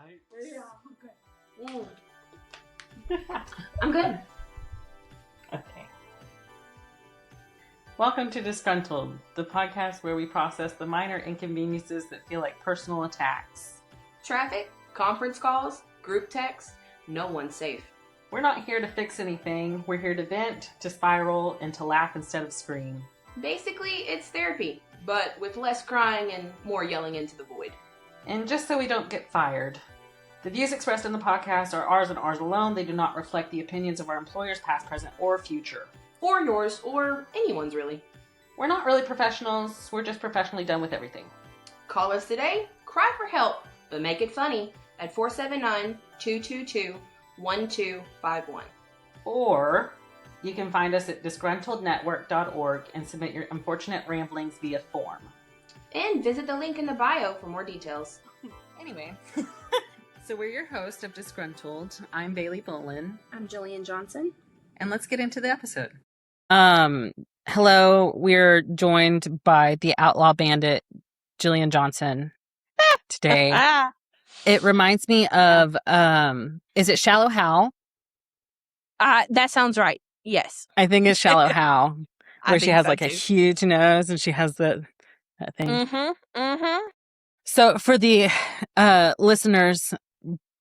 Yeah, I'm good. I'm good. Okay. Welcome to Disgruntled, the podcast where we process the minor inconveniences that feel like personal attacks. Traffic, conference calls, group texts, no one's safe. We're not here to fix anything. We're here to vent, to spiral, and to laugh instead of scream. Basically, it's therapy, but with less crying and more yelling into the void. And just so we don't get fired, the views expressed in the podcast are ours and ours alone. They do not reflect the opinions of our employers, past, present, or future. Or yours, or anyone's really. We're not really professionals. We're just professionally done with everything. Call us today, cry for help, but make it funny at 479-222-1251. Or you can find us at disgruntlednetwork.org and submit your unfortunate ramblings via form. And visit the link in the bio for more details. Anyway, so we're your host of Disgruntled. I'm Bailey Bolin. I'm Jillian Johnson. And let's get into the episode. Hello, we're joined by the outlaw bandit, Jillian Johnson, today. It reminds me of, is it Shallow Hal? That sounds right. Yes. I think it's Shallow Hal, where she has like a too. huge nose and she has that thing. Mm-hmm. So for the listeners,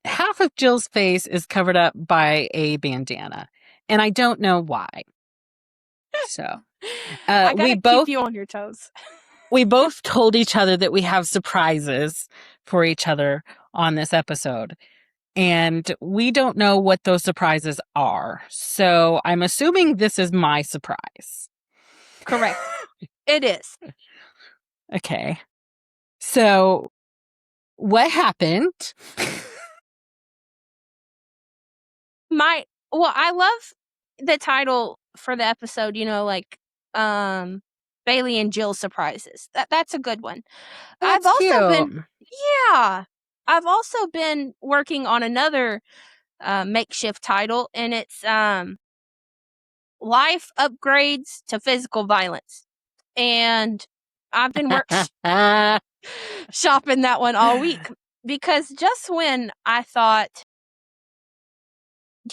half of Jill's face is covered up by a bandana, and I don't know why. So I gotta we both keep you on your toes. we both told each other that we have surprises for each other on this episode, and we don't know what those surprises are. So I'm assuming this is my surprise. Correct. It is. Okay. So what happened? I love the title for the episode, like Bailey and Jill surprises. That's a good one. That's I've also been working on another makeshift title, and it's Life Upgrades to Physical Violence. And I've been shopping that one all week, because just when I thought,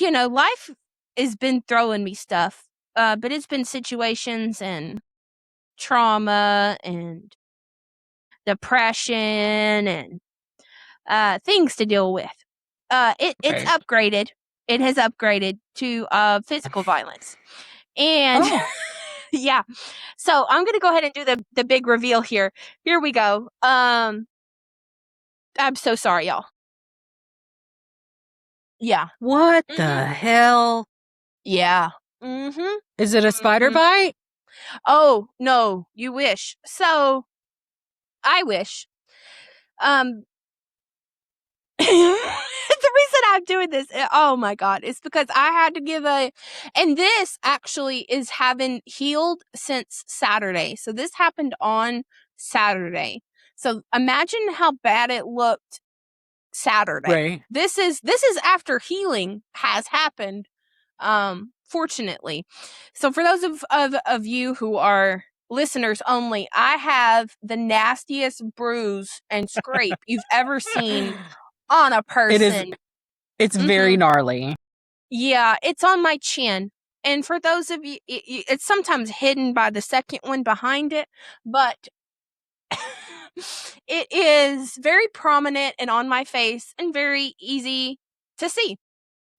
life has been throwing me stuff, but it's been situations and trauma and depression and things to deal with. It's upgraded. It has upgraded to physical violence. And yeah. So I'm going to go ahead and do the big reveal here. Here we go. I'm so sorry, y'all. Yeah. What the hell? Yeah. Mm-hmm. Is it a spider bite? Oh, no, you wish. So, I wish. The reason I'm doing this, oh my God, is because I had to give and this actually haven't healed since Saturday. So this happened on Saturday. So imagine how bad it looked Saturday. Right. This is after healing has happened. Fortunately. So for those of you who are listeners only, I have the nastiest bruise and scrape you've ever seen on a person. It's very gnarly. Yeah, it's on my chin. And for those of you, it's sometimes hidden by the second one behind it, but it is very prominent and on my face and very easy to see.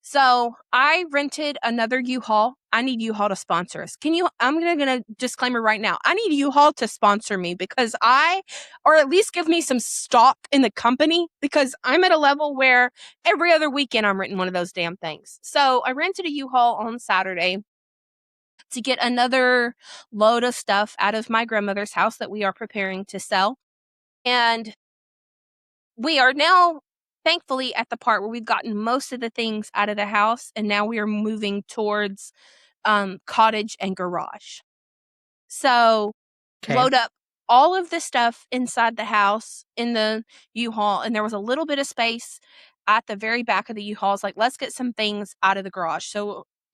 So I rented another U-Haul. I need U-Haul to sponsor us. I'm gonna disclaimer right now. I need U-Haul to sponsor me, because or at least give me some stock in the company, because I'm at a level where every other weekend I'm renting one of those damn things. So I rented a U-Haul on Saturday to get another load of stuff out of my grandmother's house that we are preparing to sell. And we are now, thankfully, at the part where we've gotten most of the things out of the house, and now we are moving towards cottage and garage. So load up all of the stuff inside the house in the U-Haul, and there was a little bit of space at the very back of the U-Haul. It's like, let's get some things out of the garage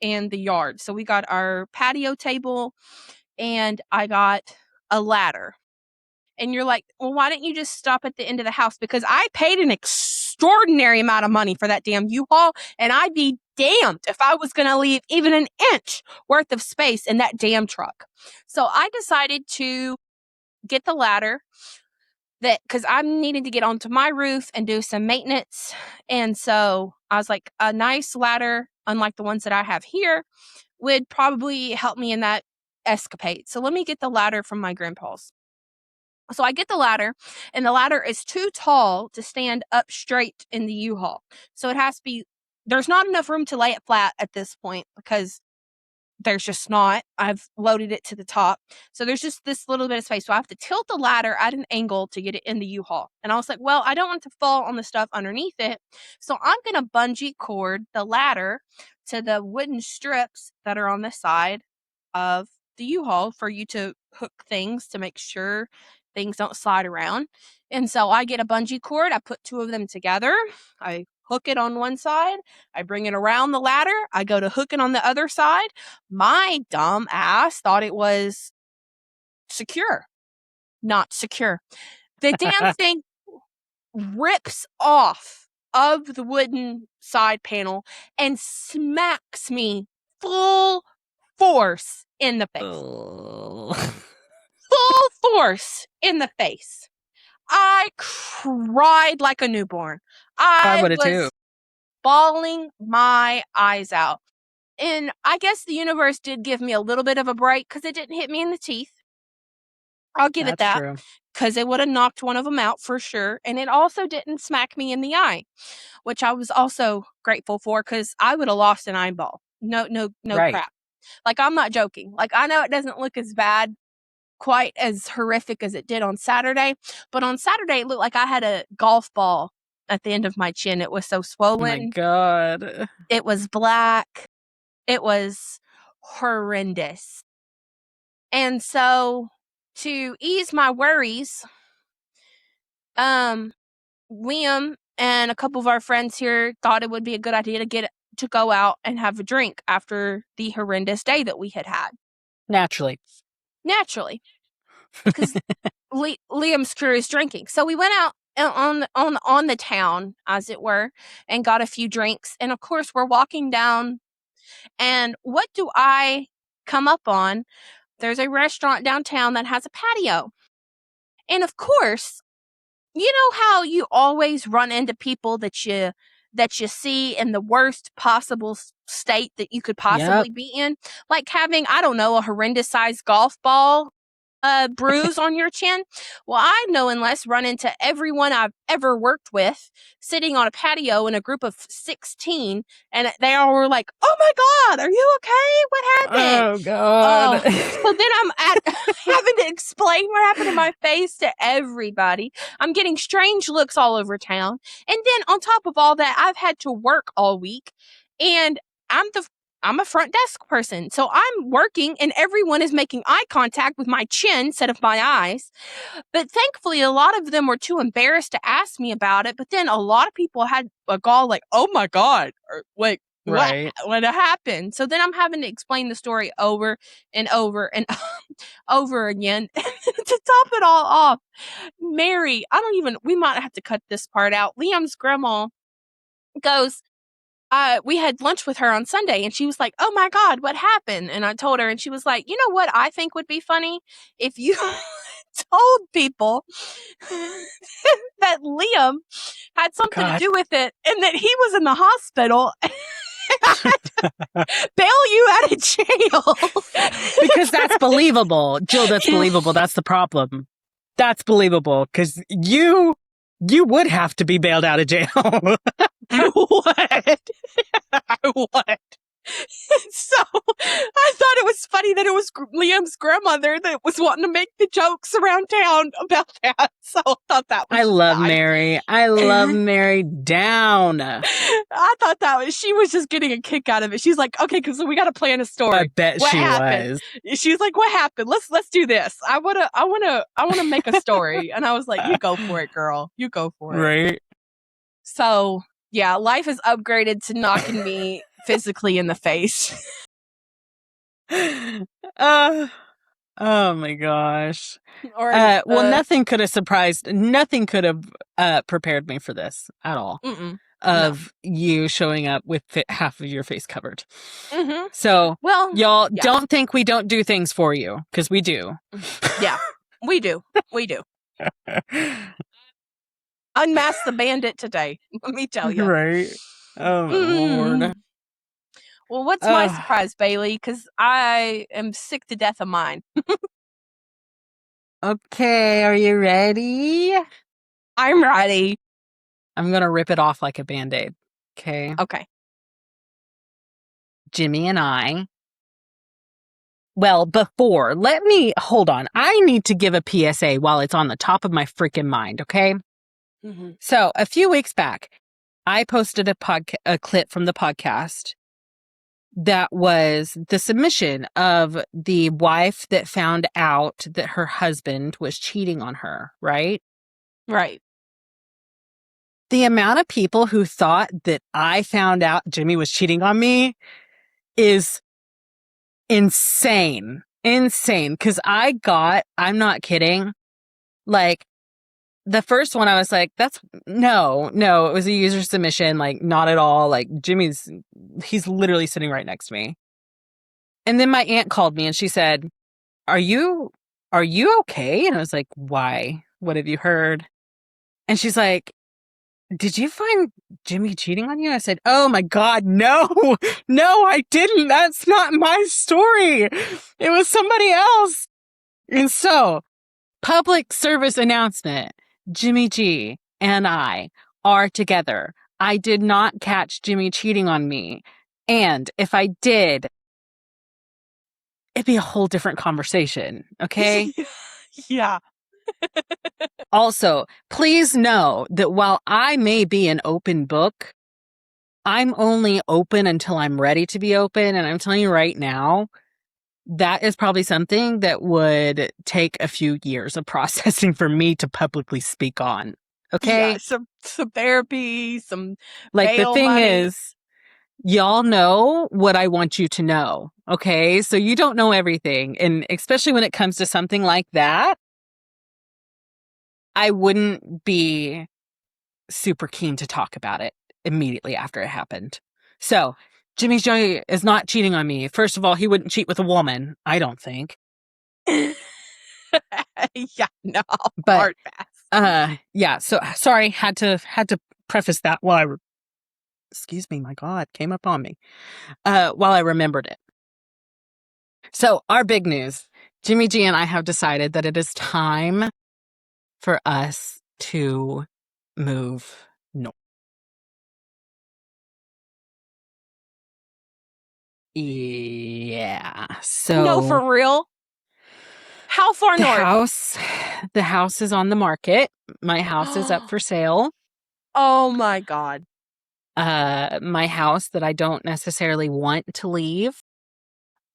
and the yard. So we got our patio table, and I got a ladder. And you're like, well, why didn't you just stop at the end of the house? Because I paid an extraordinary amount of money for that damn U-Haul, and I'd be damned if I was going to leave even an inch worth of space in that damn truck. So I decided to get the ladder because I'm needing to get onto my roof and do some maintenance. And so I was like, a nice ladder, unlike the ones that I have here, would probably help me in that escapade. So let me get the ladder from my grandpa's. So I get the ladder, and the ladder is too tall to stand up straight in the U-Haul. So it has to be, there's not enough room to lay it flat at this point because there's just not. I've loaded it to the top. So there's just this little bit of space. So I have to tilt the ladder at an angle to get it in the U-Haul. And I was like, well, I don't want to fall on the stuff underneath it. So I'm going to bungee cord the ladder to the wooden strips that are on the side of the U-Haul for you to hook things to make sure things don't slide around. And so I get a bungee cord. I put two of them together. I hook it on one side. I bring it around the ladder. I go to hook it on the other side. My dumb ass thought it was secure. Not secure. The damn thing rips off of the wooden side panel and smacks me full force in the face. Oh. Full force in the face. I cried like a newborn. I would have was too. bawling my eyes out. And I guess the universe did give me a little bit of a break because it didn't hit me in the teeth. I'll give it that. True. Because it would have knocked one of them out for sure. And it also didn't smack me in the eye, which I was also grateful for because I would have lost an eyeball. No Right. crap. Like, I'm not joking. Like, I know it doesn't look as bad, quite as horrific as it did on Saturday. But on Saturday, it looked like I had a golf ball at the end of my chin. It was so swollen. Oh my God. It was black. It was horrendous. And so to ease my worries, Liam and a couple of our friends here thought it would be a good idea to go out and have a drink after the horrendous day that we had had. Naturally. Because Liam's crew is drinking. So we went out on the town, as it were, and got a few drinks. And of course, we're walking down, and what do I come up on? There's a restaurant downtown that has a patio. And of course, you know how you always run into people that you see in the worst possible state that you could possibly be in? Like having, I don't know, a horrendous sized golf ball bruise on your chin. Well, I know and less run into everyone I've ever worked with sitting on a patio in a group of 16, and they all were like, "Oh my God, are you okay? What happened?" Oh God. So then I'm having to explain what happened to my face to everybody. I'm getting strange looks all over town, and then on top of all that, I've had to work all week, and I'm a front desk person. So I'm working and everyone is making eye contact with my chin instead of my eyes. But thankfully, a lot of them were too embarrassed to ask me about it. But then a lot of people had a gall like, "Oh my God, or, wait, Right. what happened?" So then I'm having to explain the story over and over and over again. To top it all off, Mary, we might have to cut this part out. Liam's grandma goes, we had lunch with her on Sunday, and she was like, "Oh my God, what happened?" And I told her, and she was like, "You know what I think would be funny? If you told people that Liam had something to do with it and that he was in the hospital and I had to bail you out of jail." Because that's believable. Jill, that's believable. That's the problem. That's believable because you would have to be bailed out of jail. What? What? So I thought it was funny that it was Liam's grandmother that was wanting to make the jokes around town about that. So I thought that was I love fine. Mary. I love Mary down. I thought she was just getting a kick out of it. She's like, "Okay, so we got to plan a story." I bet What she happened? was. She's like, "What happened? Let's do this. I wanna make a story." And I was like, "You go for it, girl. You go for it." Right. So yeah, life has upgraded to knocking me physically in the face. Oh my gosh. Or Well, nothing could have prepared me for this at all. no. Of you showing up with half of your face covered. Mm-hmm. So, Well, y'all yeah. don't think we don't do things for you, because we do. Yeah, we do. We do. Unmask the bandit today. Let me tell you. Right? Oh, my Lord. Well, what's my surprise, Bailey? Because I am sick to death of mine. Okay, are you ready? I'm ready. I'm going to rip it off like a Band-Aid. Okay. Okay. Jimmy and I. Well, hold on. I need to give a PSA while it's on the top of my freaking mind, okay? Mm-hmm. So, a few weeks back, I posted a clip from the podcast that was the submission of the wife that found out that her husband was cheating on her, right? Right. The amount of people who thought that I found out Jimmy was cheating on me is insane. Insane. Because I'm not kidding, like, the first one I was like, no, it was a user submission, like, not at all. Like, he's literally sitting right next to me. And then my aunt called me and she said, Are you okay? And I was like, why? What have you heard? And she's like, did you find Jimmy cheating on you? I said, oh my God, no, I didn't. That's not my story. It was somebody else. And so, public service announcement, Jimmy G and I are together. I did not catch Jimmy cheating on me. And if I did, it'd be a whole different conversation, okay? Yeah. Also, please know that while I may be an open book, I'm only open until I'm ready to be open. And I'm telling you right now, that is probably something that would take a few years of processing for me to publicly speak on. Okay? Yeah, some therapy, some Like, the bail thing money. is, y'all know what I want you to know. Okay? So you don't know everything. And especially when it comes to something like that, I wouldn't be super keen to talk about it immediately after it happened. So, Jimmy Joy is not cheating on me. First of all, he wouldn't cheat with a woman, I don't think. Yeah, no, But hard pass. yeah, so sorry, had to preface that while excuse me, my God, came up on me. While I remembered it. So, our big news. Jimmy G and I have decided that it is time for us to move north. Yeah. So No, for real? How far north? The house is on the market. My house is up for sale. Oh my God. My house that I don't necessarily want to leave.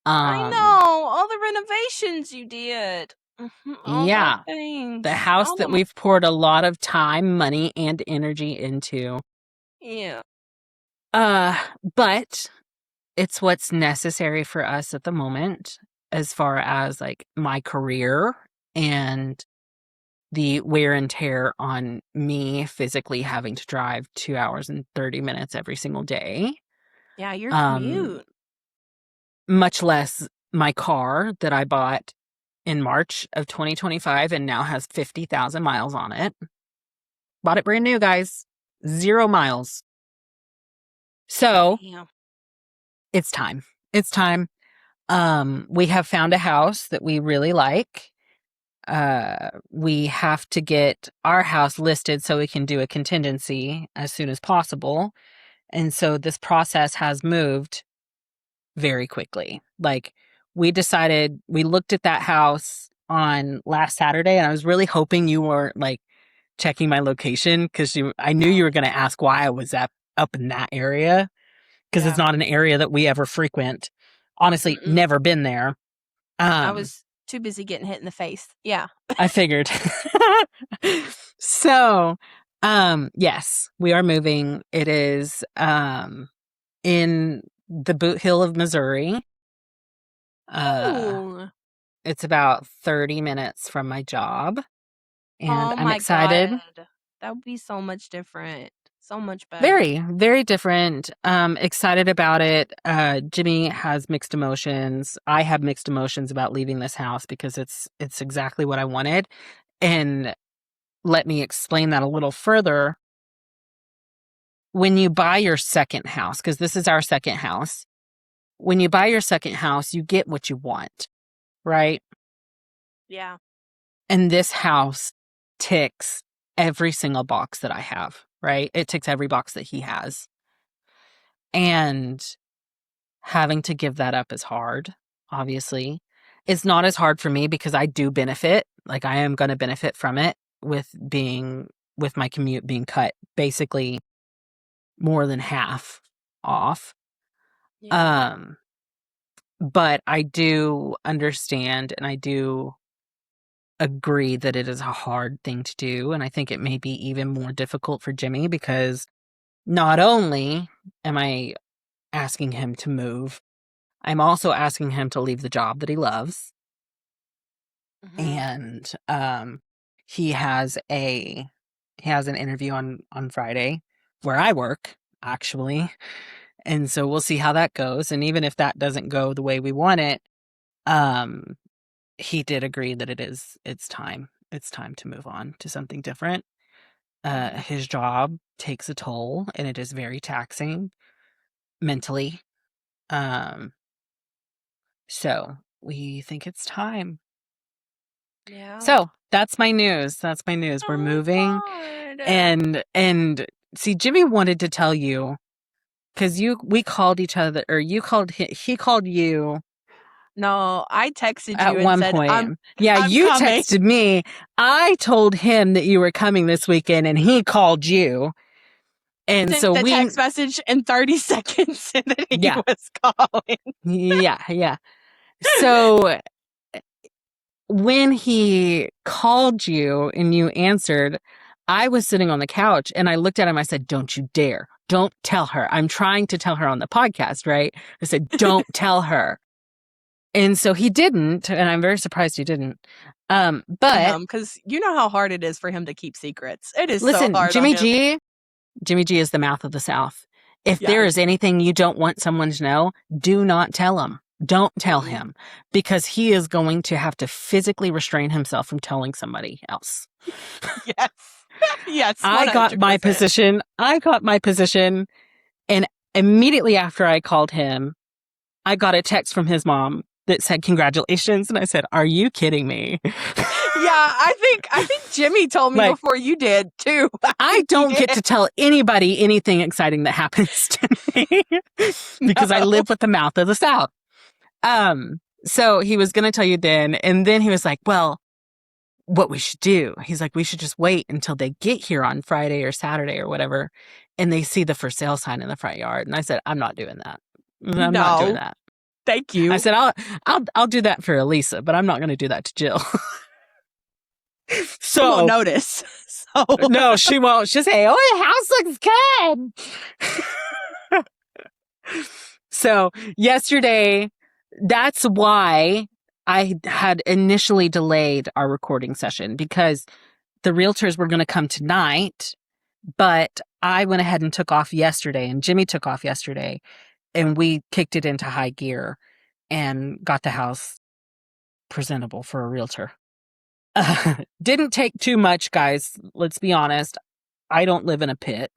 I know all the renovations you did. All Yeah. the things. The house that we've poured a lot of time, money, and energy into. Yeah. But it's what's necessary for us at the moment as far as like my career and the wear and tear on me physically having to drive 2 hours and 30 minutes every single day. Yeah, your commute. Much less my car that I bought in March of 2025 and now has 50,000 miles on it. Bought it brand new, guys. 0 miles. So, it's time. It's time. We have found a house that we really like. We have to get our house listed so we can do a contingency as soon as possible. And so this process has moved very quickly. Like, we looked at that house on last Saturday, and I was really hoping you weren't like checking my location because I knew you were going to ask why I was up in that area because it's not an area that we ever frequent. Honestly, never been there. I was too busy getting hit in the face. Yeah. I figured. So, yes, we are moving. It is in the Boot Hill of Missouri. Ooh. It's about 30 minutes from my job. And Oh I'm my excited. God. That would be so much different. So much better. Very, very different. Excited about it. Jimmy has mixed emotions. I have mixed emotions about leaving this house because it's exactly what I wanted. And let me explain that a little further. When you buy your second house, because this is our second house, when you buy your second house, you get what you want, right? Yeah. And this house ticks every single box that I have, right? It ticks every box that he has. And having to give that up is hard, obviously. It's not as hard for me because I do benefit. Like, I am going to benefit from it with my commute being cut basically more than half off. Yeah. But I do understand and I do agree that it is a hard thing to do. And I think it may be even more difficult for Jimmy because not only am I asking him to move, I'm also asking him to leave the job that he loves. And he has an interview on Friday where I work, actually. And so we'll see how that goes. And even if that doesn't go the way we want it, he did agree that it's time. It's time to move on to something different. His job takes a toll and it is very taxing mentally. So we think it's time. Yeah. So that's my news. That's my news. We're moving. God. And see, Jimmy wanted to tell you because we called each other, or he called you No, I texted at you and one said, point. I'm You coming. texted me. I told him that you were coming this weekend, and he called you. And Sent so the text message in 30 seconds and then he Yeah. was calling. yeah. So when he called you and you answered, I was sitting on the couch and I looked at him. I said, "Don't you dare. Don't tell her. I'm trying to tell her on the podcast, right?" I said, "Don't tell her." And so he didn't. And I'm very surprised he didn't. But because you know how hard it is for him to keep secrets. It is listen, so hard Jimmy on him. Jimmy G is the mouth of the South. If there Yes. is anything you don't want someone to know, do not tell him. Don't tell him because he is going to have to physically restrain himself from telling somebody else. Yes. Yes. 100%. I got my position. And immediately after I called him, I got a text from his mom that said, "Congratulations." And I said, "Are you kidding me?" Yeah, I think Jimmy told me before you did too. I don't get to tell anybody anything exciting that happens to me because I live with the mouth of the South. So he was going to tell you then. And then he was like, "Well, what we should do," he's like, "we should just wait until they get here on Friday or Saturday or whatever. And they see the for sale sign in the front yard." And I said, "I'm not doing that. I'm not doing that. Thank you." I said, I'll do that for Elisa, but I'm not going to do that to Jill." So she won't notice. So no, she won't. She'll say, "Oh, the house looks good." So yesterday, that's why I had initially delayed our recording session because the realtors were going to come tonight, but I went ahead and took off yesterday, and Jimmy took off yesterday, and we kicked it into high gear and got the house presentable for a realtor. Didn't take too much, guys. Let's be honest. I don't live in a pit.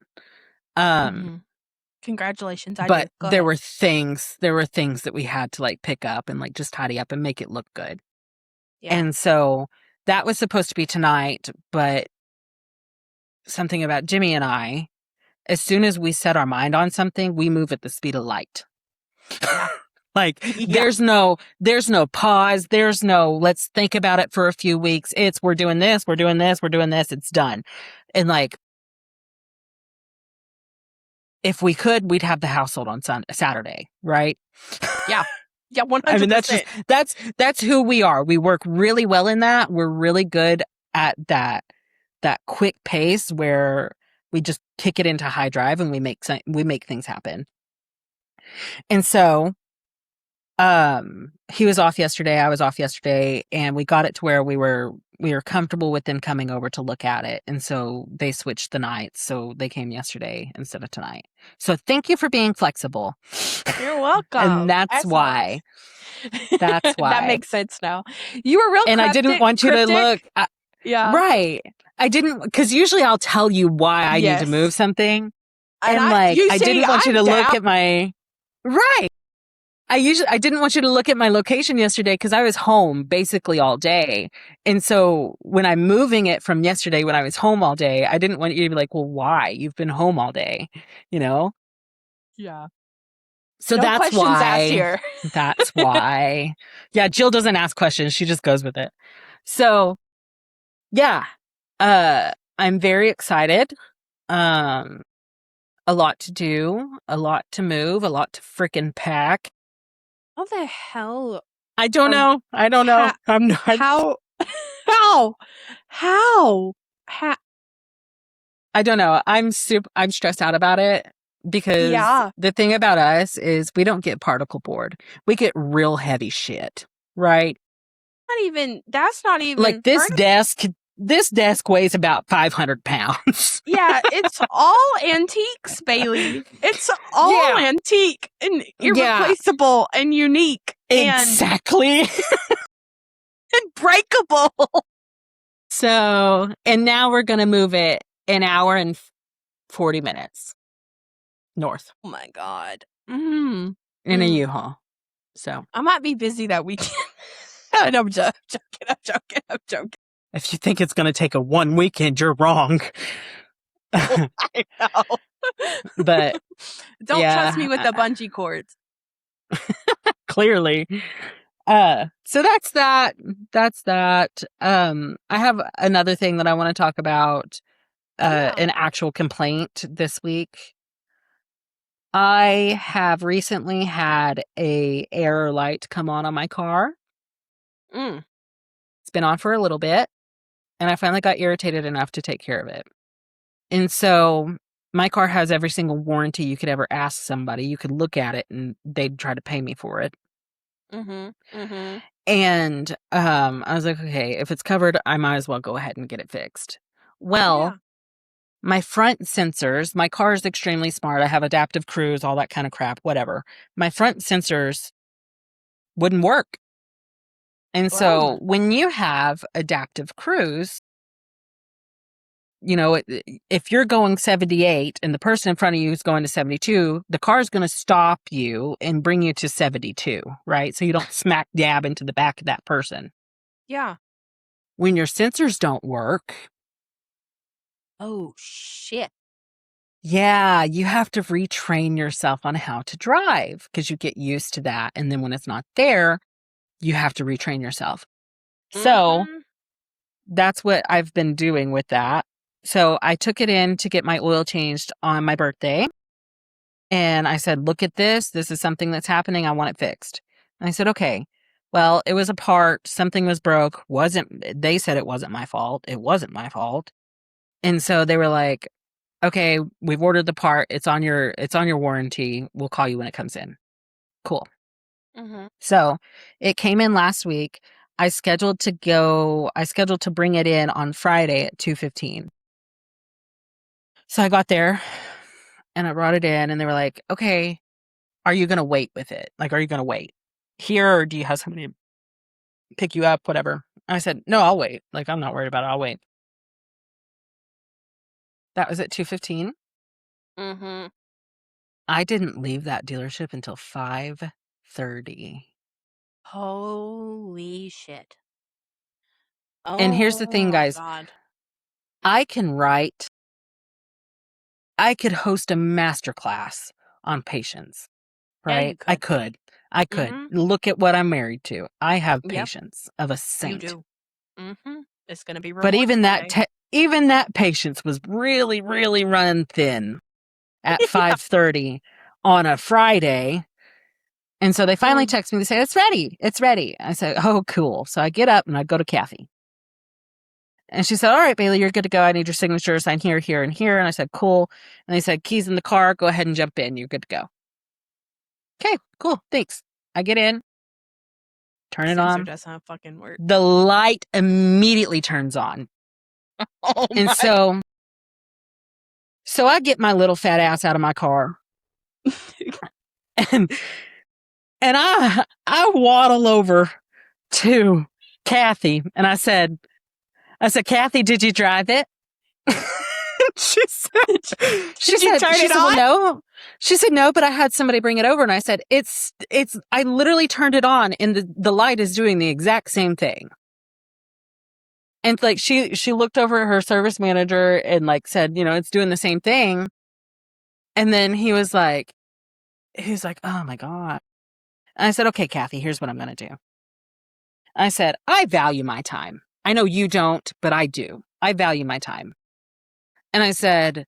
Congratulations. But there were things that we had to like pick up and like just tidy up and make it look good. Yeah. And so that was supposed to be tonight, but something about Jimmy and I, as soon as we set our mind on something, we move at the speed of light. Yeah. There's no pause. There's no, let's think about it for a few weeks. It's, we're doing this. It's done. And like, if we could, we'd have the household on Saturday, right? Yeah. Yeah, 100%. I mean, that's who we are. We work really well in that. We're really good at that quick pace where we just kick it into high drive and we make things happen. And so, he was off yesterday, I was off yesterday, and we got it to where we were comfortable with them coming over to look at it. And so they switched the nights. So they came yesterday instead of tonight. So thank you for being flexible. You're welcome. And that's why. That's why. That makes sense now. You were real and cryptic, I didn't want you to look. Yeah. Right. I didn't, because usually I'll tell you why I need to move something. And I didn't want you to look at my, right. I didn't want you to look at my location yesterday because I was home basically all day. And so when I'm moving it from yesterday when I was home all day, I didn't want you to be like, well, why? You've been home all day, you know? Yeah. So no that's questions why. Asked here. That's why. Yeah, Jill doesn't ask questions. She just goes with it. So, yeah. I'm very excited. A lot to do, a lot to move, a lot to freaking pack. How the hell? I don't know. I'm not. How? I don't know. I'm stressed out about it because the thing about us is we don't get particle board. We get real heavy shit, right? That's not even like this desk. This desk weighs about 500 pounds. Yeah, it's all antiques, Bailey. It's all antique and irreplaceable and unique. Exactly. And breakable. So, and now we're going to move it an hour and 40 minutes north. Oh my God. In a U-Haul. So. I might be busy that weekend. No, I'm joking. If you think it's going to take a one weekend, you're wrong. I know. But don't trust me with the bungee cords. Clearly. So that's that. I have another thing that I want to talk about, an actual complaint this week. I have recently had a error light come on my car. It's been on for a little bit. And I finally got irritated enough to take care of it. And so my car has every single warranty you could ever ask somebody. You could look at it and they'd try to pay me for it. And I was like, okay, if it's covered, I might as well go ahead and get it fixed. Well, my front sensors, my car is extremely smart. I have adaptive cruise, all that kind of crap, whatever. My front sensors wouldn't work. And so when you have adaptive cruise, you know, if you're going 78 and the person in front of you is going to 72, the car's going to stop you and bring you to 72, right? So you don't smack dab into the back of that person. Yeah. When your sensors don't work. Oh, shit. Yeah, you have to retrain yourself on how to drive because you get used to that. And then when it's not there, you have to retrain yourself. So that's what I've been doing with that. So I took it in to get my oil changed on my birthday. And I said, look at this. This is something that's happening. I want it fixed. And I said, okay, well, it was a part. Something was broke. They said it wasn't my fault. It wasn't my fault. And so they were like, okay, we've ordered the part. It's on your warranty. We'll call you when it comes in. Cool. So it came in last week. I scheduled to bring it in on Friday at 2:15. So I got there and I brought it in and they were like, okay, are you going to wait with it? Like, are you going to wait here or do you have somebody pick you up, whatever? And I said, no, I'll wait. Like, I'm not worried about it. I'll wait. That was at 2:15. I didn't leave that dealership until 5:30. Holy shit. And here's the thing, guys. God. I could host a masterclass on patience, right? I could. Look at what I'm married to. I have patience of a saint. You do. It's going to be But even that patience was really, really running thin at 5:30 on a Friday. And so they finally text me. They say, it's ready. I said, oh, cool. So I get up and I go to Kathy. And she said, all right, Bailey, you're good to go. I need your signature, sign here, here, and here. And I said, cool. And they said, keys in the car. Go ahead and jump in. You're good to go. Okay, cool. Thanks. I get in. turn it Sensor on. doesn't fucking work. The light immediately turns on. Oh And my. so I get my little fat ass out of my car. and I waddle over to Kathy and I said, Kathy, did you drive it? she said, Did you turn it well, on? no. She said, no, but I had somebody bring it over. And I said, I literally turned it on and the light is doing the exact same thing. And like, she looked over at her service manager and like said, it's doing the same thing. And then he was like, oh my God. And I said, okay, Kathy, here's what I'm going to do. I said, I value my time. I know you don't, but I do. I value my time. And I said,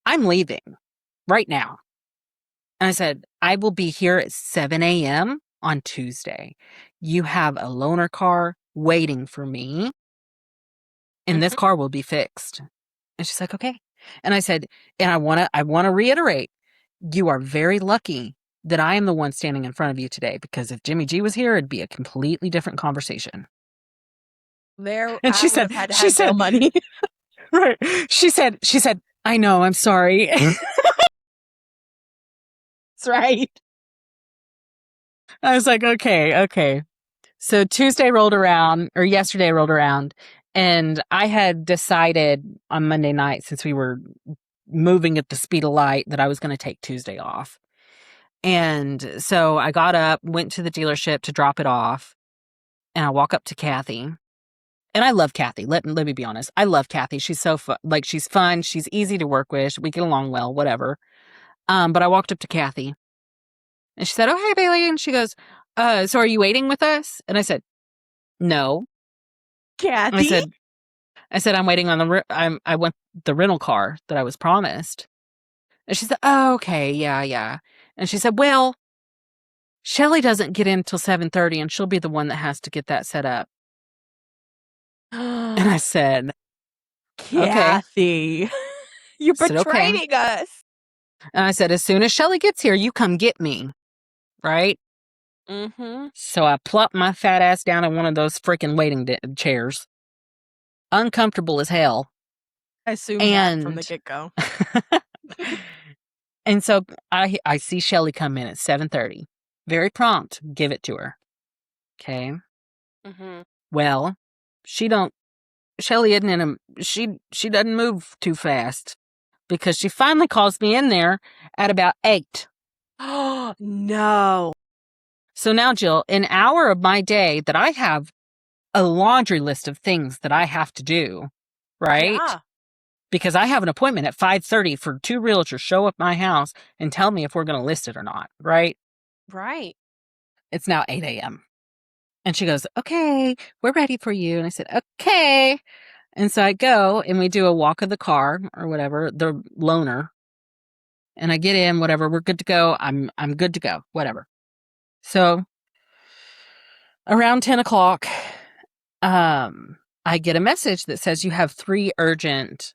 I'm leaving right now. And I said, I will be here at 7 a.m. on Tuesday. You have a loaner car waiting for me, and this car will be fixed. And she's like, okay. And I said, and I want to reiterate, you are very lucky that I am the one standing in front of you today, because if Jimmy G was here, it'd be a completely different conversation. There, And she said, had to have bail money. Right. She said, I know, I'm sorry. That's right. I was like, okay. So yesterday rolled around, and I had decided on Monday night, since we were moving at the speed of light, that I was going to take Tuesday off. And so I got up, went to the dealership to drop it off, and I walk up to Kathy. And I love Kathy. Let me be honest. I love Kathy. She's so fun. Like, she's fun. She's easy to work with. We get along well, whatever. But I walked up to Kathy and she said, oh, hey, Bailey. And she goes, so are you waiting with us? And I said, no. Kathy? I said, I'm waiting on I want the rental car that I was promised. And she said, oh, okay. Yeah. And she said, well, Shelly doesn't get in till 7:30 and she'll be the one that has to get that set up. And I said, Kathy, you're betraying us. And I said, as soon as Shelly gets here, you come get me. Right? Mm-hmm. So I plopped my fat ass down in one of those freaking waiting chairs. Uncomfortable as hell. I assumed that from the get-go. And so I see Shelly come in at 7:30. Very prompt. Give it to her. Okay. Mm-hmm. Well, Shelly isn't she doesn't move too fast, because she finally calls me in there at about 8. Oh, no. So now, Jill, an hour of my day that I have a laundry list of things that I have to do, right? Yeah. Because I have an appointment at 5:30 for 2 realtors show up my house and tell me if we're going to list it or not, right? Right. It's now 8 a.m. And she goes, okay, we're ready for you. And I said, okay. And so I go and we do a walk of the car or whatever, the loaner. And I get in, whatever, we're good to go. I'm good to go, whatever. So around 10 o'clock, I get a message that says you have 3 urgent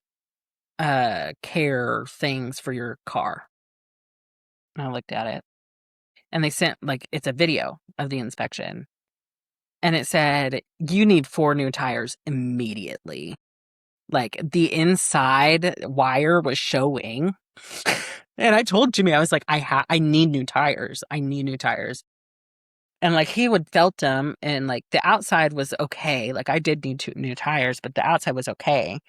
care things for your car. And I looked at it. And they sent, like, it's a video of the inspection. And it said, you need 4 new tires immediately. Like, the inside wire was showing. And I told Jimmy, I was like, I need new tires. I need new tires. And, like, he would felt them, and, like, the outside was okay. Like, I did need 2 new tires, but the outside was okay.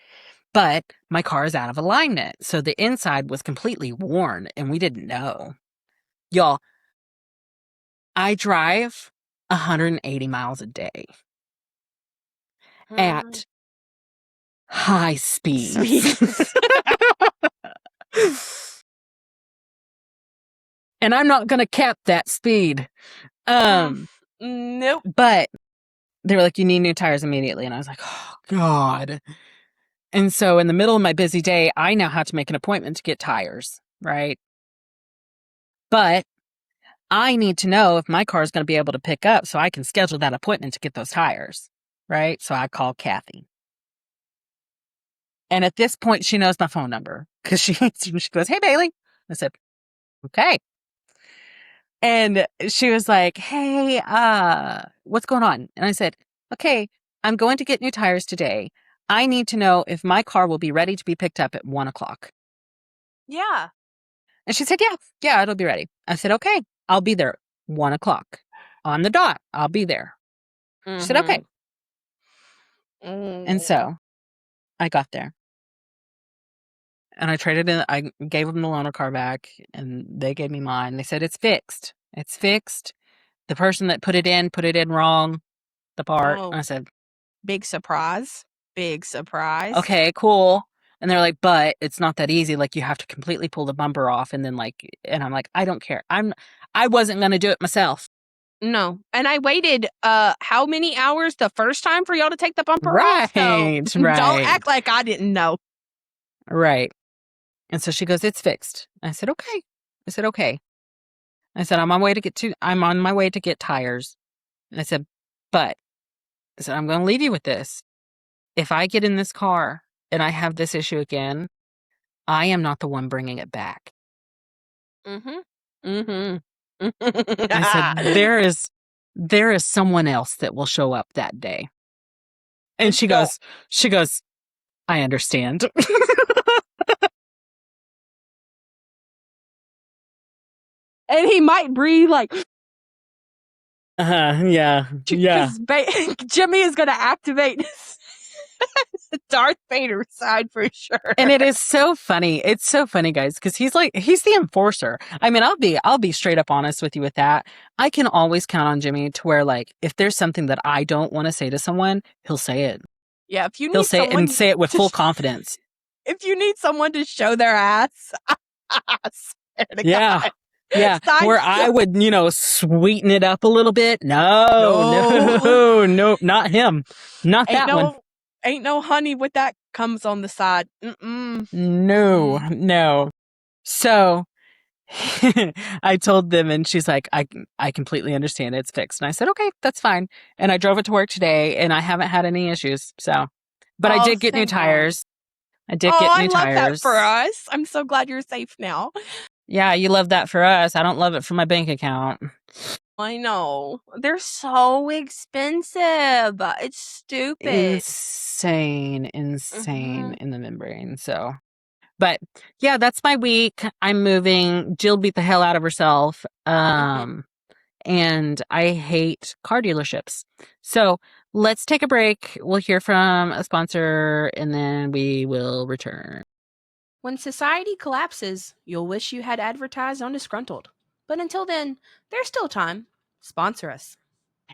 But my car is out of alignment. So the inside was completely worn, and we didn't know. Y'all, I drive 180 miles a day at high speeds. And I'm not going to cap that speed. Nope. But they were like, you need new tires immediately. And I was like, oh, God. And so in the middle of my busy day, I now have to make an appointment to get tires, right? But I need to know if my car is going to be able to pick up so I can schedule that appointment to get those tires, right? So I call Kathy. And at this point, she knows my phone number because she goes, hey, Bailey. I said, okay. And she was like, hey, what's going on? And I said, okay, I'm going to get new tires today. I need to know if my car will be ready to be picked up at 1:00. Yeah. And she said, yeah, it'll be ready. I said, okay, I'll be there 1:00 on the dot. I'll be there. She said, okay. And so I got there. And I traded in, I gave them the loaner car back and they gave me mine. They said, it's fixed. It's fixed. The person that put it in wrong, the part. Oh. And I said, Big surprise. Big surprise. okay, cool. And they're like, but it's not that easy. Like, you have to completely pull the bumper off. And then, like, and I'm like, I don't care. I wasn't going to do it myself. No. And I waited how many hours the first time for y'all to take the bumper off? So Right. don't act like I didn't know. Right. And so she goes, it's fixed. I said, okay. I said, okay. I said, I'm on my way to get tires. And I said, but I said, I'm going to leave you with this. If I get in this car and I have this issue again, I am not the one bringing it back. I said, there is someone else that will show up that day. And she goes, I understand. And he might breathe like, yeah. because Jimmy is going to activate Darth Vader side for sure. And it is so funny. It's so funny, guys, because he's the enforcer. I mean, I'll be straight up honest with you with that. I can always count on Jimmy to where, like, if there's something that I don't want to say to someone, he'll say it. Yeah, if you need he'll say it and say it with full confidence. If you need someone to show their ass, I swear to God. Yeah, where I would, sweeten it up a little bit. No, not him. Not that one. Ain't no honey with that comes on the side. No. So I told them and she's like, I completely understand. It's fixed. And I said, okay, that's fine. And I drove it to work today and I haven't had any issues. So, but I did get new tires. I love that for us. I'm so glad you're safe now. Yeah, you love that for us. I don't love it for my bank account. I know. They're so expensive. It's stupid. Insane in the membrane. So, but yeah, that's my week. I'm moving. Jill beat the hell out of herself. And I hate car dealerships. So let's take a break. We'll hear from a sponsor and then we will return. When society collapses, you'll wish you had advertised on Disgruntled. But until then, there's still time. Sponsor us.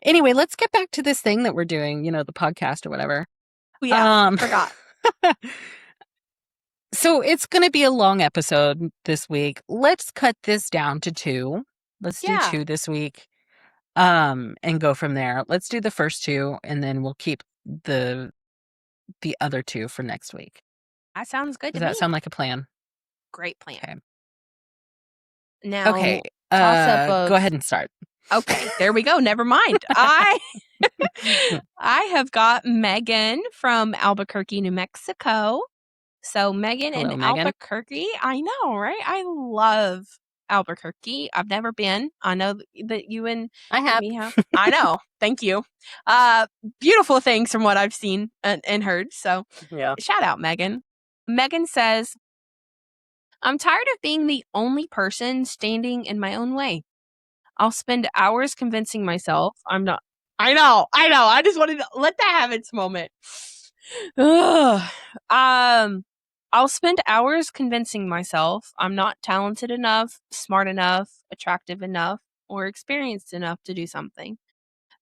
Anyway, let's get back to this thing that we're doing, the podcast or whatever. Yeah, forgot. So it's going to be a long episode this week. Let's cut this down to 2. Let's do 2 this week. And go from there. Let's do the first 2 and then we'll keep the other 2 for next week. That sounds good to me. Does that sound like a plan? Great plan. Okay. Now, okay. Go ahead and start. Okay, there we go. Never mind. I have got Megan from Albuquerque, New Mexico. So Megan in Albuquerque, I know, right? I love Albuquerque. I've never been. I know that you and me have. I know. Thank you. Beautiful things from what I've seen and heard. So shout out, Megan. Megan says, I'm tired of being the only person standing in my own way. I'll spend hours convincing myself I'm not. I know. I just wanted to let that have its moment. I'll spend hours convincing myself I'm not talented enough, smart enough, attractive enough, or experienced enough to do something.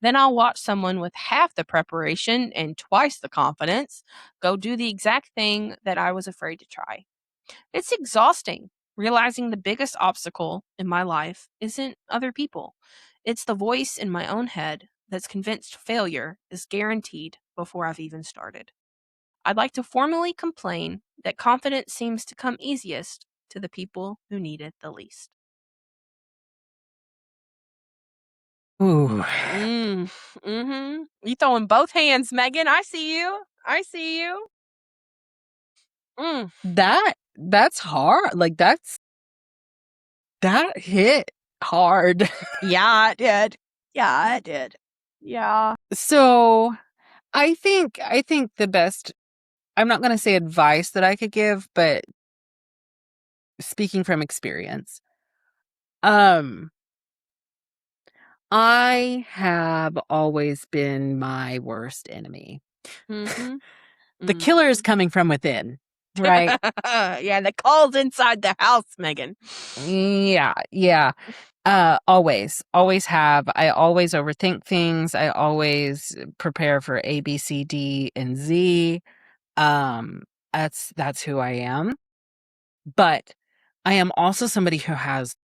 Then I'll watch someone with half the preparation and twice the confidence go do the exact thing that I was afraid to try. It's exhausting, realizing the biggest obstacle in my life isn't other people. It's the voice in my own head that's convinced failure is guaranteed before I've even started. I'd like to formally complain that confidence seems to come easiest to the people who need it the least. Ooh. You throwing both hands, Megan. I see you. That's hard. Like that hit hard. Yeah, I did. Yeah, I did. Yeah. So I think the best, I'm not going to say advice that I could give, but speaking from experience, I have always been my worst enemy. Mm-hmm. The killer is coming from within, right? Yeah, the call's inside the house, Megan. Yeah. Always have. I always overthink things. I always prepare for A, B, C, D, and Z. Um, that's who I am. But I am also somebody who has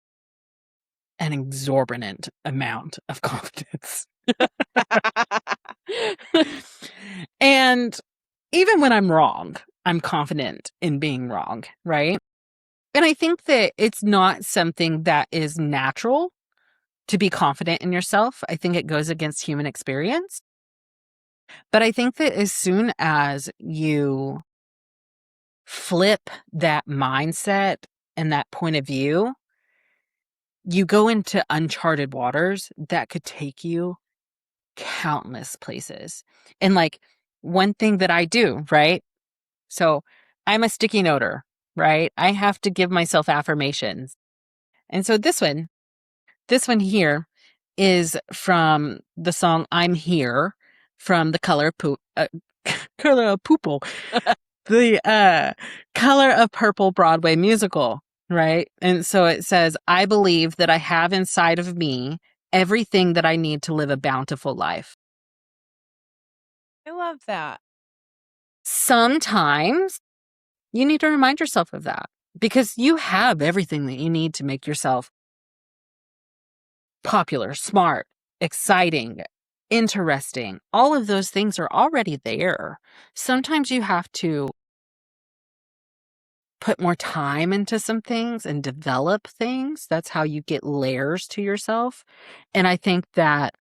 an exorbitant amount of confidence. And even when I'm wrong, I'm confident in being wrong, right? And I think that it's not something that is natural to be confident in yourself. I think it goes against human experience. But I think that as soon as you flip that mindset and that point of view, you go into uncharted waters that could take you countless places. And like one thing that I do, right? So I'm a sticky noter, right? I have to give myself affirmations. And so this one here is from the song I'm Here from the Color of Purple, the Color of Purple Broadway musical, right? And so it says, I believe that I have inside of me everything that I need to live a bountiful life. I love that. Sometimes you need to remind yourself of that because you have everything that you need to make yourself popular, smart, exciting, interesting. All of those things are already there. Sometimes you have to put more time into some things and develop things. That's how you get layers to yourself. And I think that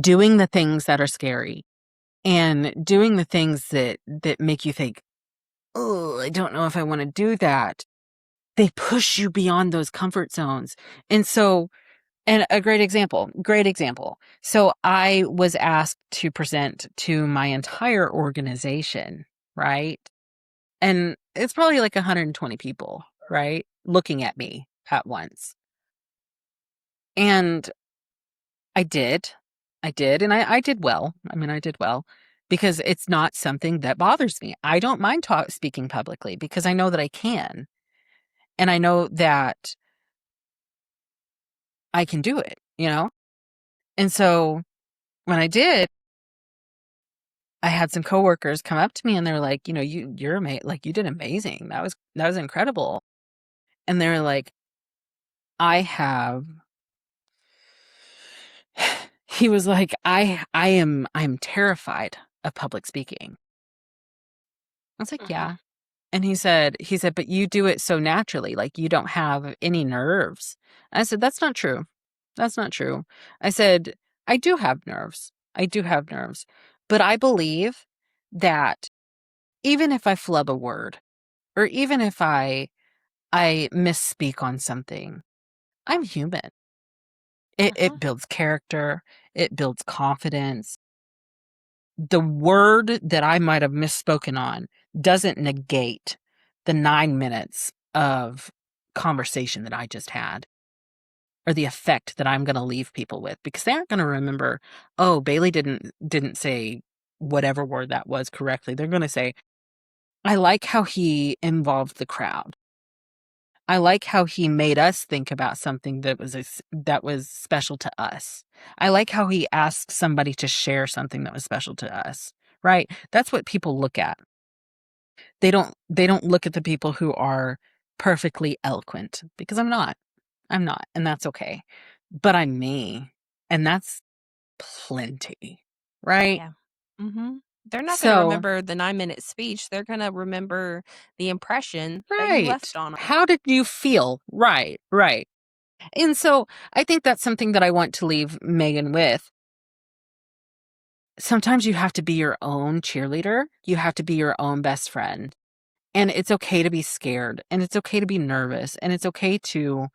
doing the things that are scary and doing the things that make you think, oh, I don't know if I want to do that, they push you beyond those comfort zones. And so, and a great example. So I was asked to present to my entire organization, right? And it's probably like 120 people, right? Looking at me at once. And I did. And I did well. I mean, I did well because it's not something that bothers me. I don't mind speaking publicly because I know that I can. And I know that I can do it, you know? And so when I did, I had some coworkers come up to me and they're like, you know, you're amazing. Like you did amazing. That was incredible. And they're like, I have he was like, I'm terrified of public speaking. I was like, yeah. And he said, but you do it so naturally, like you don't have any nerves. I said, that's not true. That's not true. I said, I do have nerves. I do have nerves. But I believe that even if I flub a word, or even if I misspeak on something, I'm human. It builds character, it builds confidence. The word that I might have misspoken on doesn't negate the 9 minutes of conversation that I just had or the effect that I'm going to leave people with because they aren't going to remember, oh, Bailey didn't say whatever word that was correctly. They're going to say, I like how he involved the crowd. I like how he made us think about something that was special to us. I like how he asked somebody to share something that was special to us. Right? That's what people look at. They don't look at the people who are perfectly eloquent because I'm not. I'm not, and that's okay. But I'm me, and that's plenty. Right? Yeah. Mm-hmm. They're not going to So, remember the 9-minute speech. They're going to remember the impression that you right. left on them. How did you feel? Right. And so I think that's something that I want to leave Megan with. Sometimes you have to be your own cheerleader. You have to be your own best friend. And it's okay to be scared. And it's okay to be nervous. And it's okay to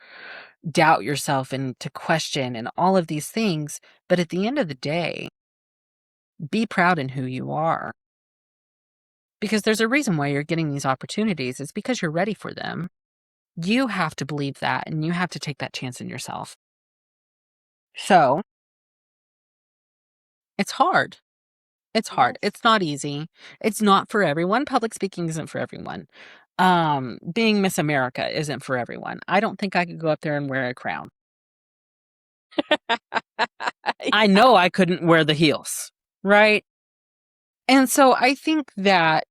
doubt yourself and to question and all of these things. But at the end of the day, be proud in who you are. Because there's a reason why you're getting these opportunities. It's because you're ready for them. You have to believe that, and you have to take that chance in yourself. So, it's hard. It's hard. Yes. It's not easy. It's not for everyone. Public speaking isn't for everyone. Being Miss America isn't for everyone. I don't think I could go up there and wear a crown. I know I couldn't wear the heels, right? And so I think that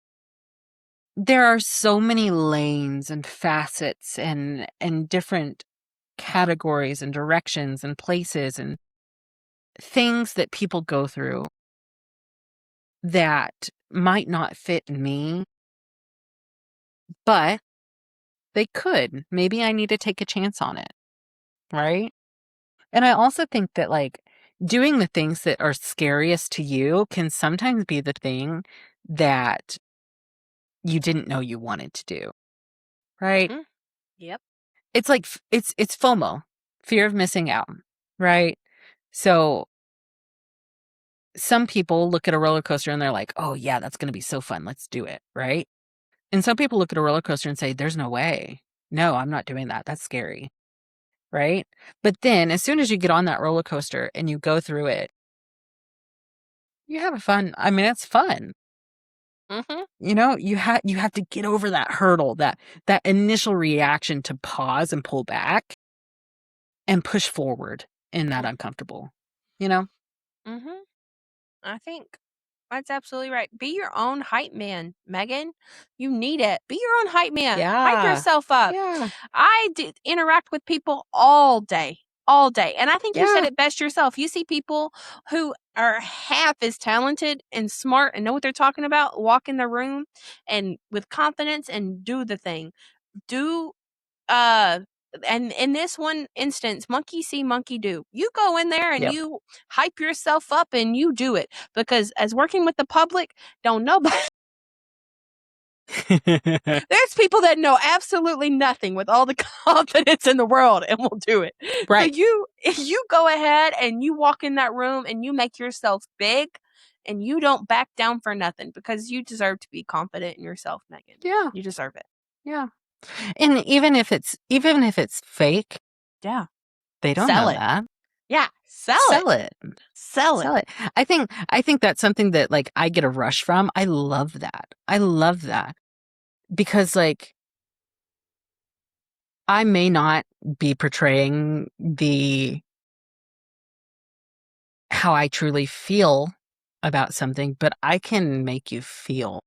there are so many lanes and facets and different categories and directions and places and things that people go through that might not fit me, but they could. Maybe I need to take a chance on it, right? And I also think that, like, doing the things that are scariest to you can sometimes be the thing that you didn't know you wanted to do, right? Yep. It's like it's FOMO, fear of missing out, right? So some people look at a roller coaster and they're like, "Oh yeah, that's going to be so fun. Let's do it," right? And some people look at a roller coaster and say, "There's no way. No, I'm not doing that. That's scary." Right? But then as soon as you get on that roller coaster and you go through it, you have fun. I mean, it's fun. Mm-hmm. You know, you have to get over that hurdle, that initial reaction to pause and pull back and push forward in that uncomfortable. You know? Mm-hmm. I think that's absolutely right. Be your own hype man, Megan. You need it. Be your own hype man. Hype Yeah. yourself up. Yeah. I interact with people all day. All day. And I think you said Yeah. it best yourself. You see people who are half as talented and smart and know what they're talking about, walk in the room and with confidence and do the thing. Do and in this one instance, monkey see, monkey do. You go in there and Yep. you hype yourself up and you do it, because as working with the public, don't nobody. There's people that know absolutely nothing with all the confidence in the world and will do it. Right. So you go ahead and you walk in that room and you make yourself big, and you don't back down for nothing, because you deserve to be confident in yourself, Megan. Yeah. You deserve it. Yeah. And even if it's fake, Yeah. they don't Sell know it. that. Yeah. Sell it. Sell it. I think that's something that, like, I get a rush from. I love that. Because, like, I may not be portraying how I truly feel about something, but I can make you feel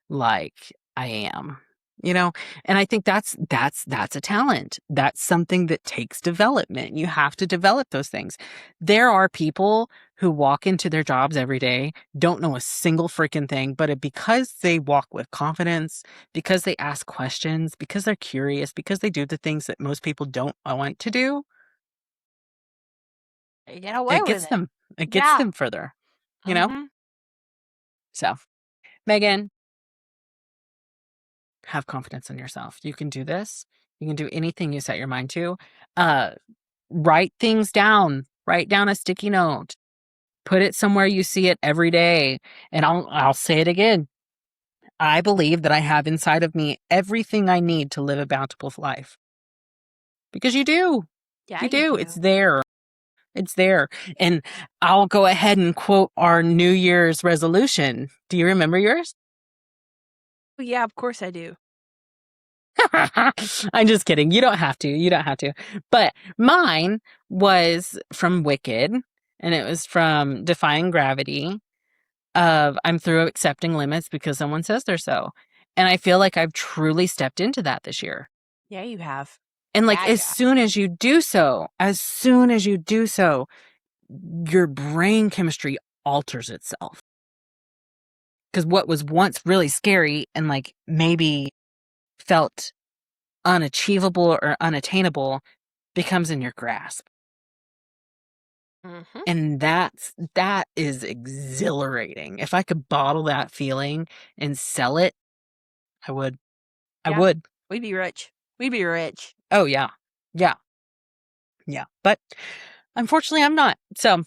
like I am, you know? And I think that's a talent. That's something that takes development. You have to develop those things. There are people who walk into their jobs every day, don't know a single freaking thing, but because they walk with confidence, because they ask questions, because they're curious, because they do the things that most people don't want to do, You get away with it. it gets them further, you know? Mhm. So, Megan, have confidence in yourself. You can do this. You can do anything you set your mind to. Write things down. Write down a sticky note. Put it somewhere you see it every day. And I'll say it again. I believe that I have inside of me everything I need to live a bountiful life. Because you do. Yeah, You you do. do. It's there. It's there. And I'll go ahead and quote our New Year's resolution. Do you remember yours? Yeah, of course I do. I'm just kidding. You don't have to. You don't have to. But mine was from Wicked, and it was from Defying Gravity of I'm through accepting limits because someone says they're so. And I feel like I've truly stepped into that this year. Yeah, you have. And like Yeah, as soon as you do so, your brain chemistry alters itself. Because what was once really scary and like maybe felt unachievable or unattainable becomes in your grasp. Mm-hmm. And that is exhilarating. If I could bottle that feeling and sell it, I would. I Yeah. would. We'd be rich. We'd be rich. Oh yeah. Yeah. Yeah. But unfortunately, I'm not. So,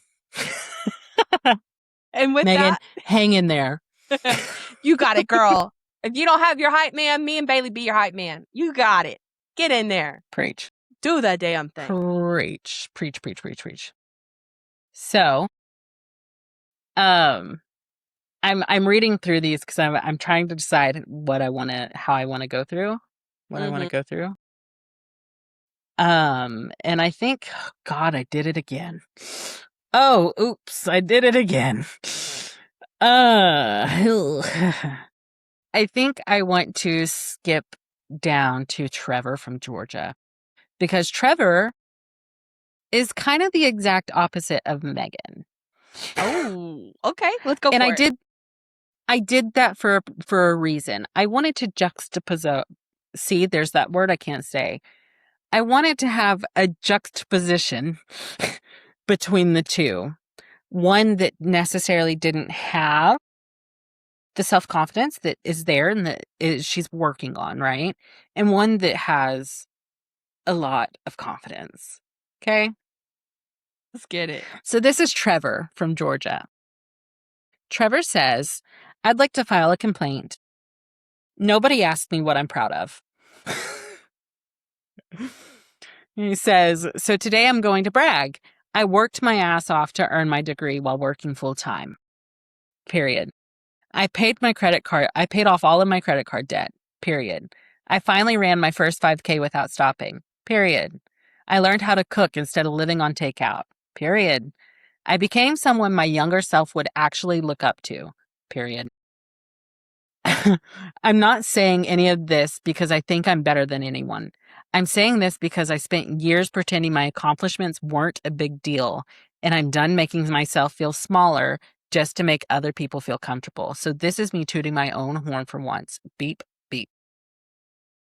And with Megan, hang in there. that, you got it, girl. If you don't have your hype man, me and Bailey be your hype man. You got it. Get in there. Preach. Do that damn thing. Preach. Preach, preach, preach, preach. So, I'm reading through these because I'm trying to decide how I want to go through, what I want to go through. And I think, God, I did it again. Oh, oops, I did it again. I think I want to skip down to Trevor from Georgia because Trevor is kind of the exact opposite of Megan. Oh, okay. Let's go And for it. I did that for a reason. I wanted to juxtapose. See, there's that word I can't say. I wanted to have a juxtaposition between the two. One that necessarily didn't have the self-confidence that is there and that she's working on, right? And one that has a lot of confidence. Okay? Let's get it. So this is Trevor from Georgia. Trevor says, I'd like to file a complaint. Nobody asked me what I'm proud of. He says, so today I'm going to brag. I worked my ass off to earn my degree while working full time. Period. I paid off all of my credit card debt. Period. I finally ran my first 5K without stopping. Period. I learned how to cook instead of living on takeout. Period. I became someone my younger self would actually look up to. Period. I'm not saying any of this because I think I'm better than anyone. I'm saying this because I spent years pretending my accomplishments weren't a big deal, and I'm done making myself feel smaller just to make other people feel comfortable. So this is me tooting my own horn for once. Beep, beep.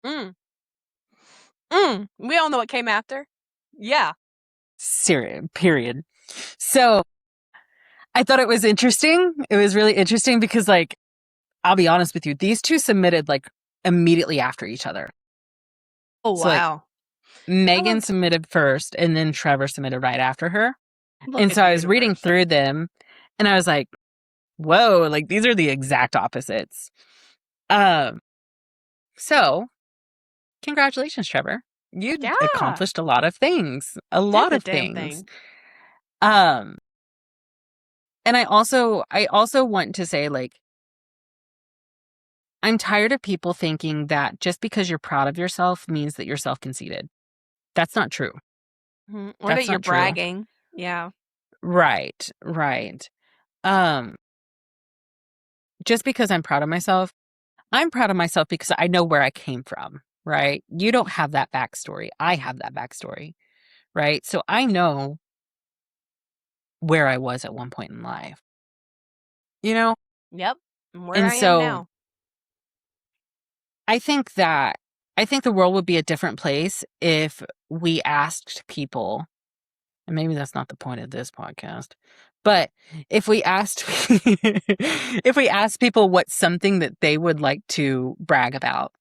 We all know what came after. Yeah. Period. So I thought it was interesting. It was really interesting because, like, I'll be honest with you, these two submitted like immediately after each other. Oh, So, like, wow. Megan submitted first and then Trevor submitted right after her. Look And at so the I was reading universe. through them and I was like, whoa, like these are the exact opposites. So congratulations, Trevor. You Yeah. accomplished a lot of things. A Did lot the of damn things. thing. And I also want to say, like, I'm tired of people thinking that just because you're proud of yourself means that you're self-conceited. That's not true. Or That's that you're not true. bragging. Yeah. Right. Just because I'm proud of myself because I know where I came from, right? You don't have that backstory. I have that backstory, right? So I know where I was at one point in life, you know? Yep. Where And I am so now. I think the world would be a different place if we asked people, and maybe that's not the point of this podcast, but if we asked if we asked people what's something that they would like to brag about.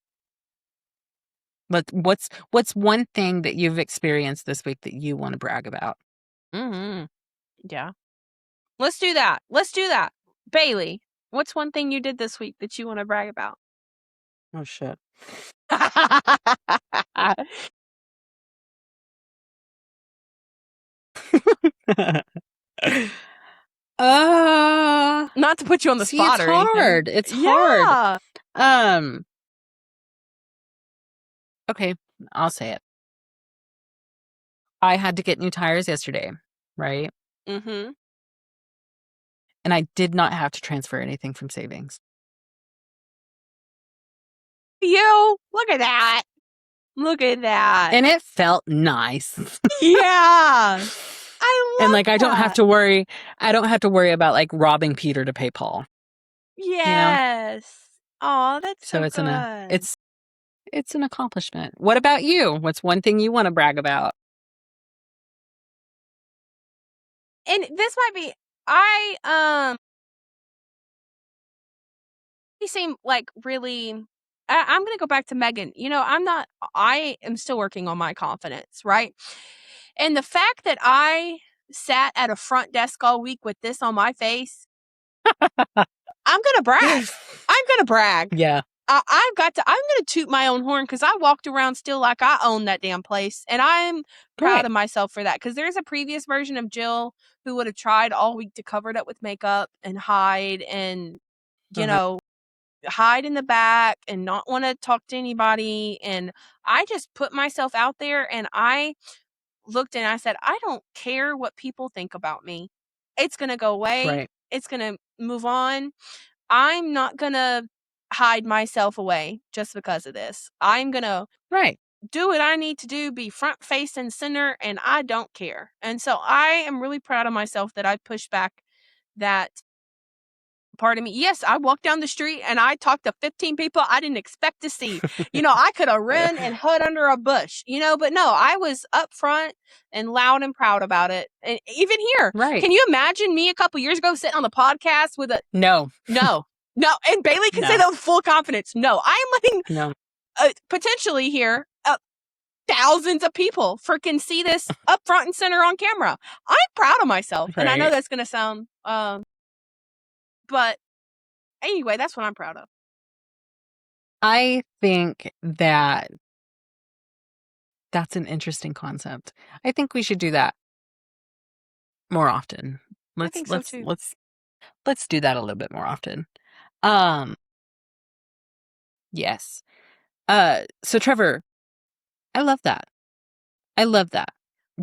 But what's one thing that you've experienced this week that you want to brag about? Yeah. Let's do that. Bailey, what's one thing you did this week that you want to brag about? Oh shit. Not to put you on the spot it's or anything. hard. It's Yeah. hard. Okay, I'll say it. I had to get new tires yesterday, right? Mm-hmm. And I did not have to transfer anything from savings. You look at that. Look at that. And it felt nice. Yeah. I love And like I don't have to worry about like robbing Peter to pay Paul. Yes. Oh, that's so it's good. it's an accomplishment. What about you? What's one thing you want to brag about? And this might be you seem like really I'm going to go back to Megan. I am still working on my confidence, right? And the fact that I sat at a front desk all week with this on my face, I'm going to brag. I'm going to brag. Yeah. I'm going to toot my own horn because I walked around still like I own that damn place. And I'm proud of myself for that, because there's a previous version of Gill who would have tried all week to cover it up with makeup and hide and, you know, hide in the back and not want to talk to anybody. And I just put myself out there, and I looked and I said, I don't care what people think about me. It's going to go away. Right. It's going to move on. I'm not going to hide myself away just because of this. I'm going to do what I need to do, be front, face, and center, and I don't care. And so I am really proud of myself that I pushed back that part of me. Yes, I walked down the street and I talked to 15 people I didn't expect to see. I could have run and hid under a bush, but no, I was up front and loud and proud about it. And even here, can you imagine me a couple years ago sitting on the podcast with a no. And Bailey can say that with full confidence. No, I'm letting potentially here thousands of people freaking see this up front and center on camera. I'm proud of myself. And I know that's going to sound, but anyway, that's what I'm proud of. I think that that's an interesting concept. I think we should do that more often. I think so too. Let's do that a little bit more often. Yes. So Trevor, I love that.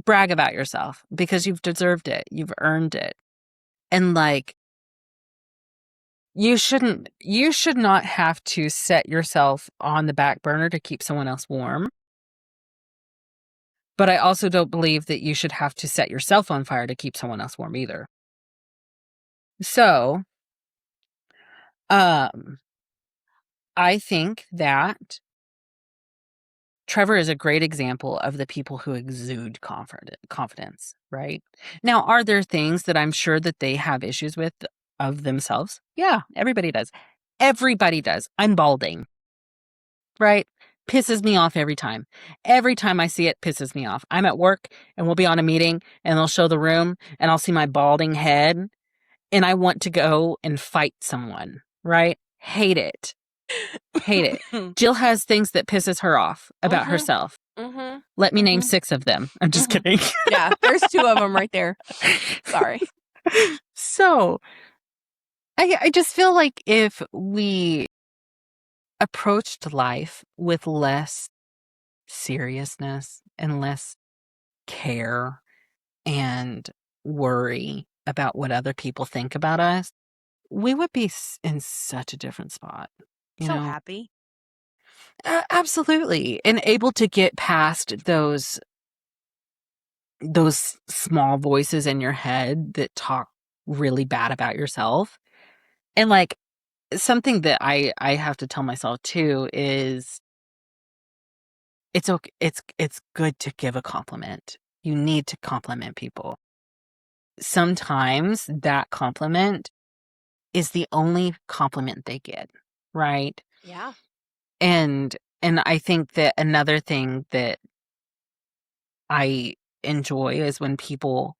Brag about yourself because you've deserved it. You've earned it. And you should not have to set yourself on the back burner to keep someone else warm. But I also don't believe that you should have to set yourself on fire to keep someone else warm either. So, I think that Trevor is a great example of the people who exude confidence, right? Now, are there things that I'm sure that they have issues with of themselves? Yeah, everybody does. I'm balding, right? Pisses me off every time. Every time I see it, pisses me off. I'm at work and we'll be on a meeting and they'll show the room and I'll see my balding head and I want to go and fight someone, right? Hate it. Gill has things that pisses her off about herself. Let me name 6 of them. I'm just kidding. Yeah, there's 2 of them right there. Sorry. So, I just feel like if we approached life with less seriousness and less care and worry about what other people think about us, we would be in such a different spot. Happy. Absolutely. And able to get past those small voices in your head that talk really bad about yourself. And something that I have to tell myself too is it's okay. It's good to give a compliment. You need to compliment people. Sometimes that compliment is the only compliment they get, right? Yeah. And I think that another thing that I enjoy is when people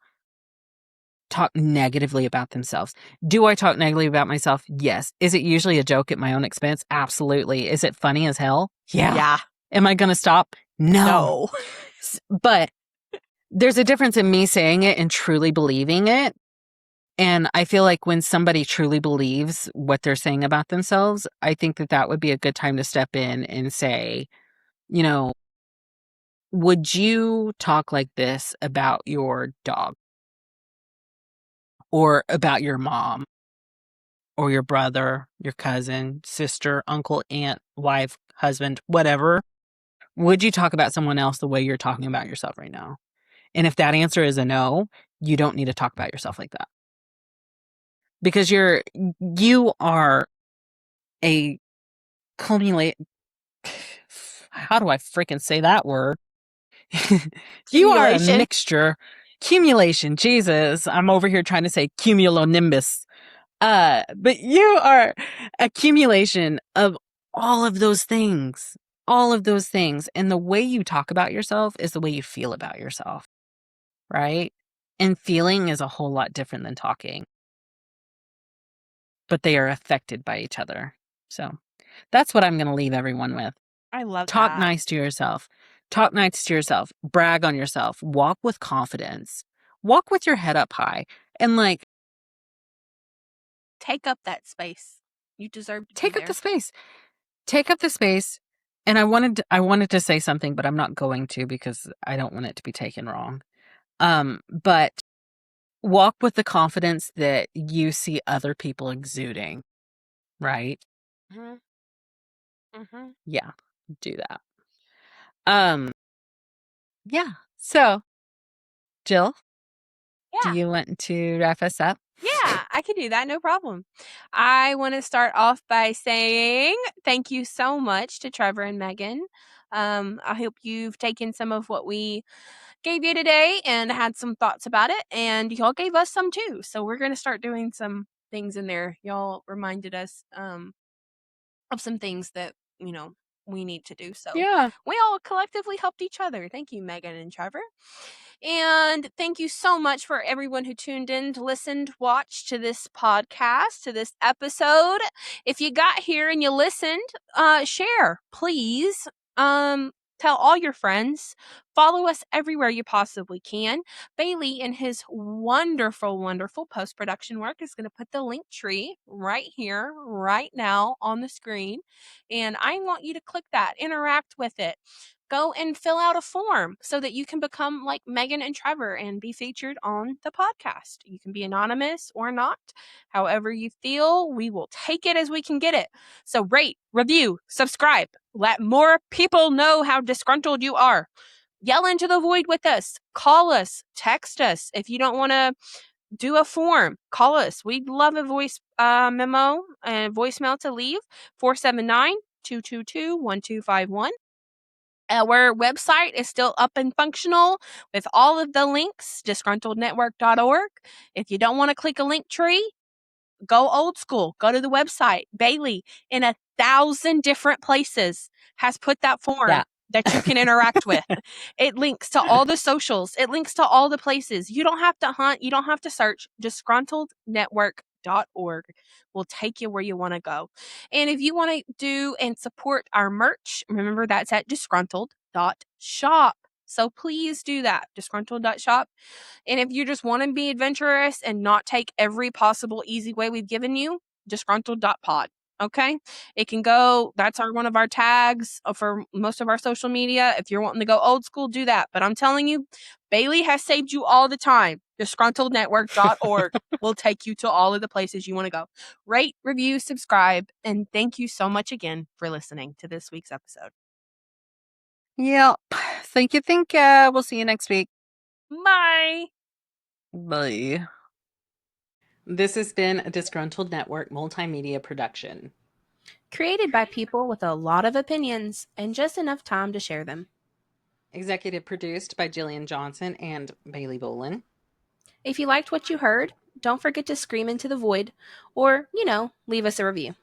talk negatively about themselves. Do I talk negatively about myself? Yes. Is it usually a joke at my own expense? Absolutely. Is it funny as hell? Yeah. Am I going to stop? No. But there's a difference in me saying it and truly believing it. And I feel like when somebody truly believes what they're saying about themselves, I think that would be a good time to step in and say, would you talk like this about your dog? Or about your mom? Or your brother, your cousin, sister, uncle, aunt, wife, husband, whatever? Would you talk about someone else the way you're talking about yourself right now? And if that answer is a no, you don't need to talk about yourself like that. Because you are a how do I freaking say that word? You are a mixture. Cumulation. Jesus. I'm over here trying to say cumulonimbus. But you are accumulation of all of those things. And the way you talk about yourself is the way you feel about yourself. right? And feeling is a whole lot different than talking. But they are affected by each other. So that's what I'm going to leave everyone with. I love Talk that. nice to yourself. Talk nice to yourself. Brag on yourself. Walk with confidence. Walk with your head up high. And like, Take up that space. You deserve to take be up there. the space. Take up the space. And I wanted to say something, but I'm not going to because I don't want it to be taken wrong. But walk with the confidence that you see other people exuding, right? Mm-hmm. Mm-hmm. Yeah, do that. Yeah. So, Jill, do Yeah. you want to wrap us up? Yeah, I can do that. No problem. I want to start off by saying thank you so much to Trevor and Megan. I hope you've taken some of what we gave you today and had some thoughts about it, and y'all gave us some too. So we're going to start doing some things in there. Y'all reminded us of some things that, we need to do. So Yeah. we all collectively helped each other. Thank you, Megan and Trevor. And thank you so much for everyone who tuned in, listened, watched to this podcast, to this episode. If you got here and you listened, share, please. Tell all your friends. Follow us everywhere you possibly can. Bailey, in his wonderful, wonderful post production work, is going to put the link tree right here, right now on the screen. And I want you to click that, interact with it. Go and fill out a form so that you can become like Megan and Trevor and be featured on the podcast. You can be anonymous or not. However you feel, we will take it as we can get it. So rate, review, subscribe. Let more people know how disgruntled you are. Yell into the void with us. Call us. Text us. If you don't want to do a form, call us. We'd love a voice memo and voicemail to leave. 479-222-1251. Our website is still up and functional with all of the links, disgruntlednetwork.org. If you don't want to click a link tree, go old school. Go to the website. Bailey, in 1,000 different places, has put that form Yeah. that you can interact with. It links to all the socials. It links to all the places. You don't have to hunt. You don't have to search. Disgruntlednetwork.org will take you where you want to go. And if you want to do and support our merch, remember that's at disgruntled.shop. So please do that. Disgruntled.shop. And if you just want to be adventurous and not take every possible easy way we've given you, disgruntled.pod. Okay. It can go, that's one of our tags for most of our social media. If you're wanting to go old school, do that. But I'm telling you, Bailey has saved you all the time. Disgruntlednetwork.org will take you to all of the places you want to go. Rate, review, subscribe, and thank you so much again for listening to this week's episode. Yep. Thank you. We'll see you next week. Bye. Bye. This has been a Disgruntled Network multimedia production. Created by people with a lot of opinions and just enough time to share them. Executive produced by Jillian Johnson and Bailey Bolin. If you liked what you heard, don't forget to scream into the void or, leave us a review.